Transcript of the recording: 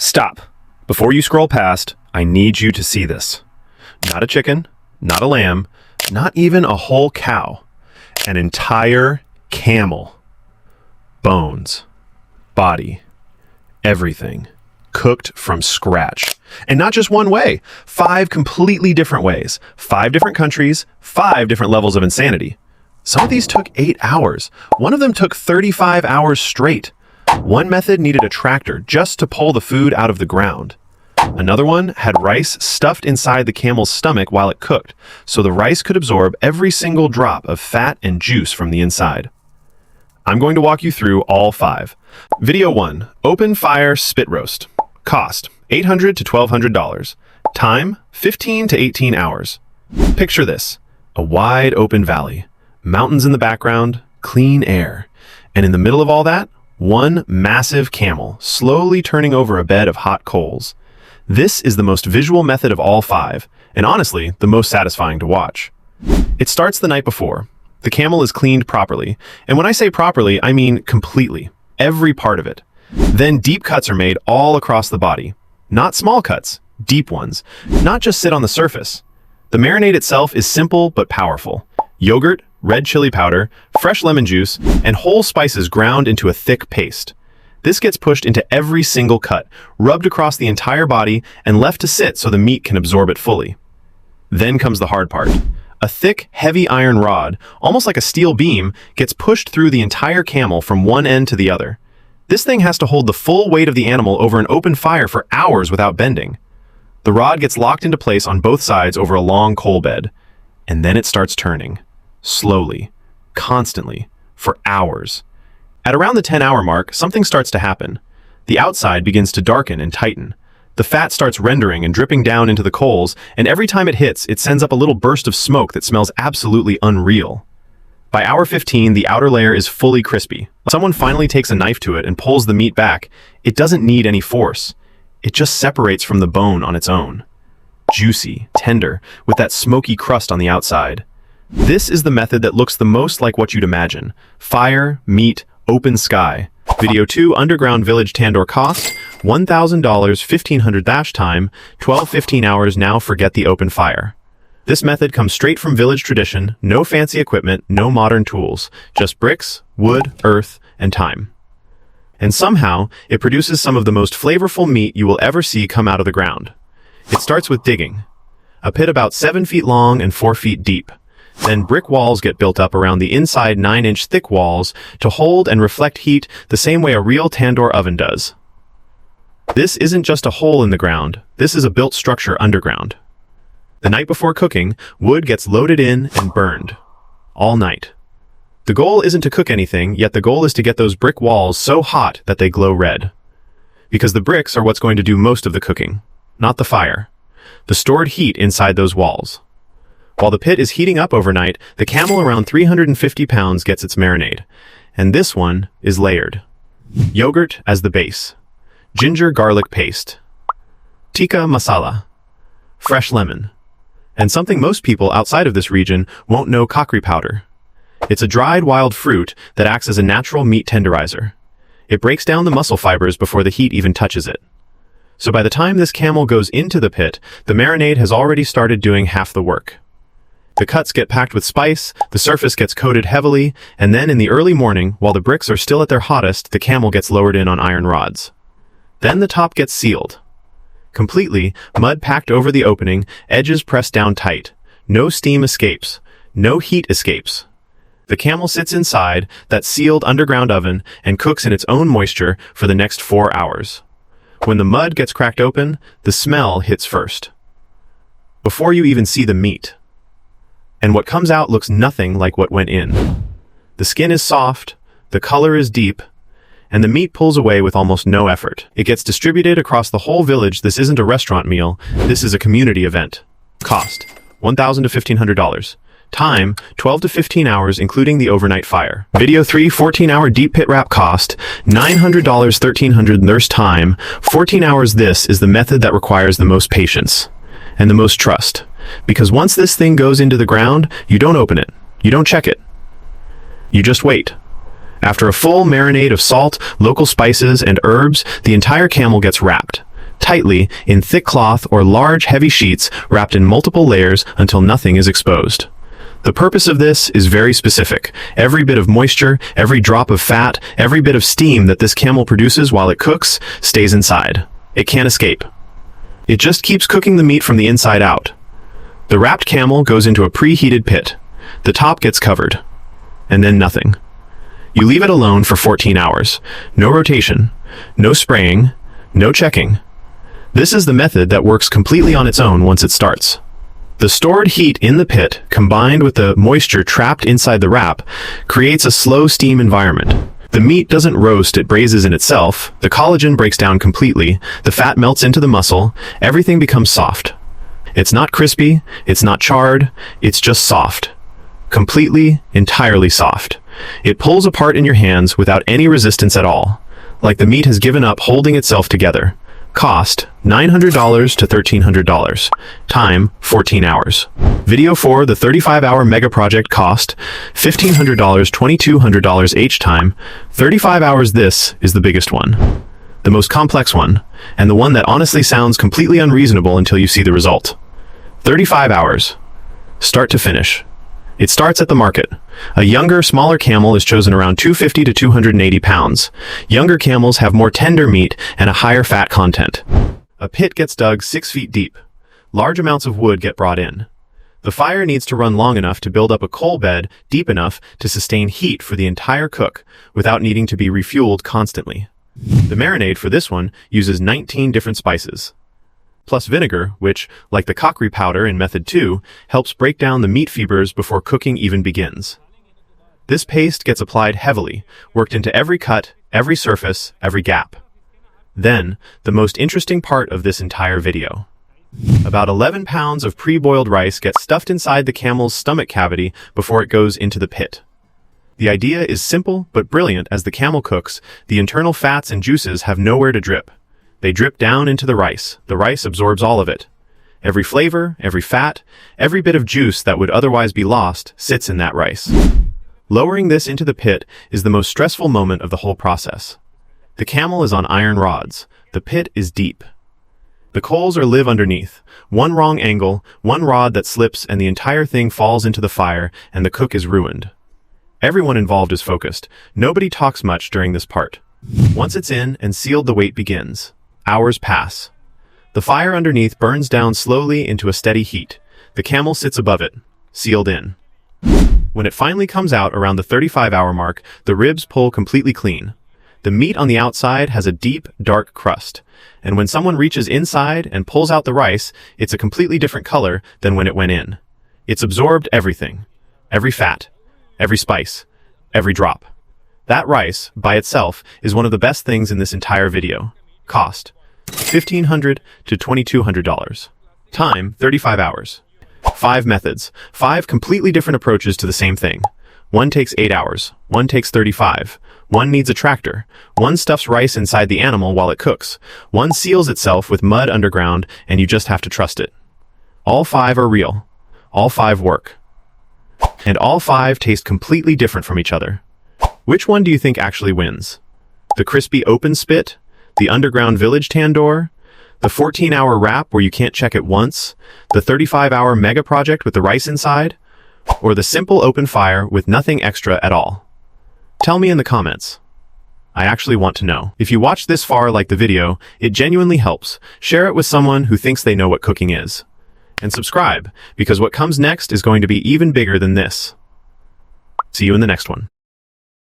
Stop. Before you scroll past, I need you to see this. Not a chicken, not a lamb, not even a whole cow. An entire camel. Bones, body, everything. Cooked from scratch. And not just one way, 5 completely different ways, 5 different countries, 5 different levels of insanity. Some of these took 8 hours. One of them took 35 hours straight. One method needed a tractor just to pull the food out of the ground. Another one had rice stuffed inside the camel's stomach while it cooked, so the rice could absorb every single drop of fat and juice from the inside. I'm going to walk you through all 5. Video 1, open fire spit roast. Cost, $800 to $1,200. Time, 15 to 18 hours. Picture this, a wide open valley, mountains in the background, clean air, and in the middle of all that, one massive camel slowly turning over a bed of hot coals. This is the most visual method of all 5, and honestly, the most satisfying to watch. It starts the night before. The camel is cleaned properly, and when I say properly, I mean completely, every part of it. Then deep cuts are made all across the body. Not small cuts, deep ones, not just sit on the surface. The marinade itself is simple but powerful. Yogurt, red chili powder, fresh lemon juice, and whole spices ground into a thick paste. This gets pushed into every single cut, rubbed across the entire body, and left to sit so the meat can absorb it fully. Then comes the hard part. A thick, heavy iron rod, almost like a steel beam, gets pushed through the entire camel from one end to the other. This thing has to hold the full weight of the animal over an open fire for hours without bending. The rod gets locked into place on both sides over a long coal bed, and then it starts turning. Slowly, constantly, for hours. At around the 10-hour mark, something starts to happen. The outside begins to darken and tighten. The fat starts rendering and dripping down into the coals, and every time it hits, it sends up a little burst of smoke that smells absolutely unreal. By hour 15, the outer layer is fully crispy. Someone finally takes a knife to it and pulls the meat back. It doesn't need any force. It just separates from the bone on its own. Juicy, tender, with that smoky crust on the outside. This is the method that looks the most like what you'd imagine. Fire, meat, open sky. Video 2, underground village tandoor cost, $1,000, 1,500 time, 12-15 hours. Now forget the open fire. This method comes straight from village tradition, no fancy equipment, no modern tools, just bricks, wood, earth, and time. And somehow, it produces some of the most flavorful meat you will ever see come out of the ground. It starts with digging. A pit about 7 feet long and 4 feet deep. Then brick walls get built up around the inside 9-inch thick walls to hold and reflect heat the same way a real tandoor oven does. This isn't just a hole in the ground, this is a built structure underground. The night before cooking, wood gets loaded in and burned. All night. The goal isn't to cook anything, yet the goal is to get those brick walls so hot that they glow red. Because the bricks are what's going to do most of the cooking, not the fire. The stored heat inside those walls. While the pit is heating up overnight, the camel around 350 pounds gets its marinade. And this one is layered. Yogurt as the base. Ginger garlic paste. Tikka masala. Fresh lemon. And something most people outside of this region won't know, kakri powder. It's a dried wild fruit that acts as a natural meat tenderizer. It breaks down the muscle fibers before the heat even touches it. So by the time this camel goes into the pit, the marinade has already started doing half the work. The cuts get packed with spice, the surface gets coated heavily, and then in the early morning, while the bricks are still at their hottest, the camel gets lowered in on iron rods. Then the top gets sealed. Completely, mud packed over the opening, edges pressed down tight. No steam escapes. No heat escapes. The camel sits inside that sealed underground oven and cooks in its own moisture for the next 4 hours. When the mud gets cracked open, the smell hits first. Before you even see the meat. And what comes out looks nothing like what went in. The skin is soft, the color is deep, and the meat pulls away with almost no effort. It gets distributed across the whole village. This isn't a restaurant meal, this is a community event. Cost, $1,000 to $1,500. Time, 12 to 15 hours, including the overnight fire. Video 3, 14-hour deep pit wrap cost, $900, 1,300 nurse time, 14 hours. This is the method that requires the most patience and the most trust. Because once this thing goes into the ground, you don't open it, you don't check it. You just wait. After a full marinade of salt, local spices, and herbs, the entire camel gets wrapped. tightly in thick cloth or large heavy sheets wrapped in multiple layers until nothing is exposed. The purpose of this is very specific. Every bit of moisture, every drop of fat, every bit of steam that this camel produces while it cooks stays inside. It can't escape. It just keeps cooking the meat from the inside out. The wrapped camel goes into a preheated pit. The top gets covered. And then nothing. You leave it alone for 14 hours. No rotation, no spraying, no checking. This is the method that works completely on its own once it starts. The stored heat in the pit, combined with the moisture trapped inside the wrap, creates a slow steam environment. The meat doesn't roast, it braises in itself, the collagen breaks down completely, the fat melts into the muscle, everything becomes soft. It's not crispy, it's not charred, it's just soft. Completely, entirely soft. It pulls apart in your hands without any resistance at all, like the meat has given up holding itself together. Cost, $900 to $1,300. Time, 14 hours. Video for the 35-hour mega project cost, $1,500, $2,200 each time. 35 hours. This is the biggest one. The most complex one, and the one that honestly sounds completely unreasonable until you see the result. 35 hours. Start to finish. It starts at the market. A younger, smaller camel is chosen around 250 to 280 pounds. Younger camels have more tender meat and a higher fat content. A pit gets dug 6 feet deep. Large amounts of wood get brought in. The fire needs to run long enough to build up a coal bed deep enough to sustain heat for the entire cook without needing to be refueled constantly. The marinade for this one uses 19 different spices, plus vinegar, which, like the cockery powder in Method 2, helps break down the meat fibers before cooking even begins. This paste gets applied heavily, worked into every cut, every surface, every gap. Then, the most interesting part of this entire video. About 11 pounds of pre-boiled rice gets stuffed inside the camel's stomach cavity before it goes into the pit. The idea is simple but brilliant. As the camel cooks, the internal fats and juices have nowhere to drip. They drip down into the rice. The rice absorbs all of it. Every flavor, every fat, every bit of juice that would otherwise be lost sits in that rice. Lowering this into the pit is the most stressful moment of the whole process. The camel is on iron rods. The pit is deep. The coals live underneath. One wrong angle, one rod that slips, and the entire thing falls into the fire, and the cook is ruined. Everyone involved is focused. Nobody talks much during this part. Once it's in and sealed, the wait begins. Hours pass. The fire underneath burns down slowly into a steady heat. The camel sits above it, sealed in. When it finally comes out around the 35-hour mark, the ribs pull completely clean. The meat on the outside has a deep, dark crust, and when someone reaches inside and pulls out the rice, it's a completely different color than when it went in. It's absorbed everything. Every fat, every spice, every drop. That rice, by itself, is one of the best things in this entire video. Cost, $1,500 to $2,200. Time, 35 hours. 5 methods. 5 completely different approaches to the same thing. One takes 8 hours. One takes 35. One needs a tractor. One stuffs rice inside the animal while it cooks. One seals itself with mud underground, and you just have to trust it. All 5 are real. All 5 work. And all 5 taste completely different from each other. Which one do you think actually wins? The crispy open spit? The underground village tandoor? The 14-hour wrap where you can't check it once? The 35-hour mega project with the rice inside? Or the simple open fire with nothing extra at all? Tell me in the comments. I actually want to know. If you watched this far, like the video, it genuinely helps. Share it with someone who thinks they know what cooking is. And subscribe, because what comes next is going to be even bigger than this. See you in the next one.